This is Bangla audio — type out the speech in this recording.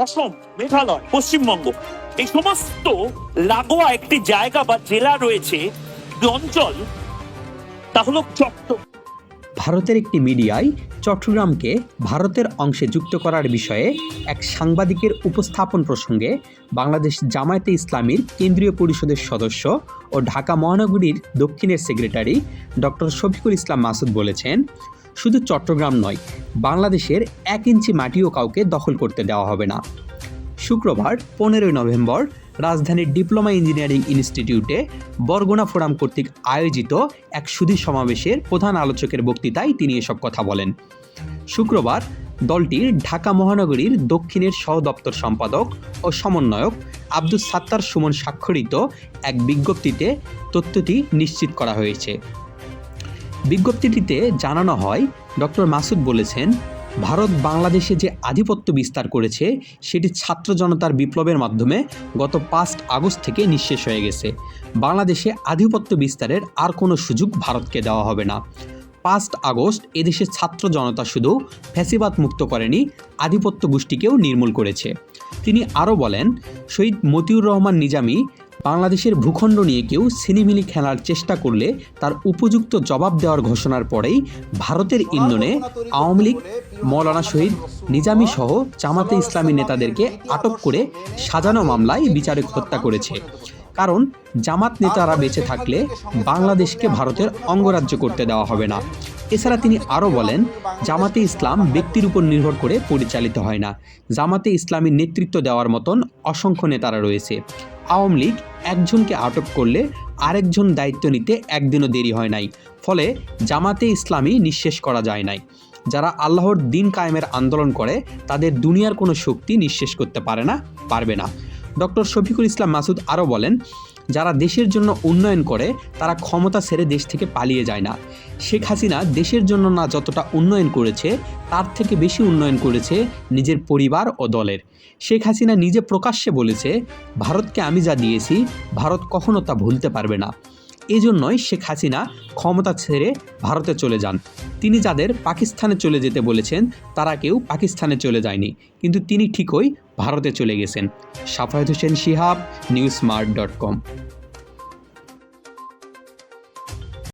অসম, মেঘালয়, পশ্চিমবঙ্গ এই সমস্ত লাগোয়া একটি জায়গা বা জেলা রয়েছে, অঞ্চল, তা হলো চট্টগ্রাম। ভারতের একটি মিডিয়ায় চট্টগ্রামকে ভারতের অংশে যুক্ত করার বিষয়ে এক সাংবাদিকের উপস্থাপন প্রসঙ্গে বাংলাদেশ জামায়াতে ইসলামীর কেন্দ্রীয় পরিষদের সদস্য ও ঢাকা মহানগরীর দক্ষিণের সেক্রেটারি ডক্টর শফিকুল ইসলাম মাসুদ বলেছেন, শুধু চট্টগ্রাম নয়, বাংলাদেশের 1 ইঞ্চি মাটিও কাউকে দখল করতে দেওয়া হবে না। শুক্রবার 15 নভেম্বর রাজধানীর ডিপ্লোমা ইঞ্জিনিয়ারিং ইনস্টিটিউটে বরগুনা ফোরাম কর্তৃক আয়োজিত এক সুধী সমাবেশের প্রধান আলোচকের বক্তৃতায় তিনি এসব কথা বলেন। শুক্রবার দলটির ঢাকা মহানগরীর দক্ষিণের সহ দপ্তর সম্পাদক ও সমন্বয়ক আব্দুস সাত্তার সুমন স্বাক্ষরিত এক বিজ্ঞপ্তিতে তথ্যটি নিশ্চিত করা হয়েছে। বিজ্ঞপ্তিটিতে জানানো হয়, ডক্টর মাসুদ বলেছেন, ভারত বাংলাদেশে যে আধিপত্য বিস্তার করেছে সেটি ছাত্র জনতার বিপ্লবের মাধ্যমে গত 5 আগস্ট থেকে নিঃশেষ হয়ে গেছে। বাংলাদেশে আধিপত্য বিস্তারের আর কোনো সুযোগ ভারতকে দেওয়া হবে না। 5 আগস্ট এদেশের ছাত্র জনতা শুধু ফ্যাসিবাদ মুক্ত করেনি, আধিপত্য গোষ্ঠীকেও নির্মূল করেছে। তিনি আরও বলেন, শহীদ মতিউর রহমান নিজামী বাংলাদেশের ভূখণ্ড নিয়ে কেউ ছিনিমিনি খেলার চেষ্টা করলে তার উপযুক্ত জবাব দেওয়ার ঘোষণার পরেই ভারতের ইন্ধনে আওয়ামী লীগ মৌলানা শহীদ নিজামী সহ জামাতে ইসলামী নেতাদেরকে আটক করে সাজানো মামলায় বিচারে হত্যা করেছে। কারণ জামাত নেতারা বেঁচে থাকলে বাংলাদেশকে ভারতের অঙ্গরাজ্য করতে দেওয়া হবে না। এছাড়া তিনি আরও বলেন, জামাতে ইসলাম ব্যক্তির উপর নির্ভর করে পরিচালিত হয় না। জামাতে ইসলামীর নেতৃত্ব দেওয়ার মতন অসংখ্য নেতারা রয়েছে। আওয়ামী লীগ একজনকে আটক করলে আরেকজন দায়িত্ব নিতে একদিনও দেরি হয় নাই। ফলে জামাতে ইসলামী নিঃশেষ করা যায় নাই। যারা আল্লাহর দিন কায়েমের আন্দোলন করে তাদের দুনিয়ার কোনো শক্তি নিঃশেষ করতে পারবে না। ডক্টর শফিকুল ইসলাম মাসুদ আরও বলেন, যারা দেশের জন্য উন্নয়ন করে তারা ক্ষমতা ছেড়ে দেশ থেকে পালিয়ে যায় না। শেখ হাসিনা দেশের জন্য না যতটা উন্নয়ন করেছে তার থেকে বেশি উন্নয়ন করেছে নিজের পরিবার ও দলের। শেখ হাসিনা নিজে প্রকাশ্যে বলেছে, ভারতকে আমি যা দিয়েছি ভারত কখনো তা ভুলতে পারবে না। এজন্যই শেখ হাসিনা ক্ষমতা ছেড়ে ভারতে চলে যান। তিনি যাদের পাকিস্তানে চলে যেতে বলেছেন তারা কেউ পাকিস্তানে চলে যায়নি, কিন্তু তিনি ঠিকই ভারতে চলে গেছেন। সাফায়েত হোসেন শিহাব, নিউজস্মার্ট.com।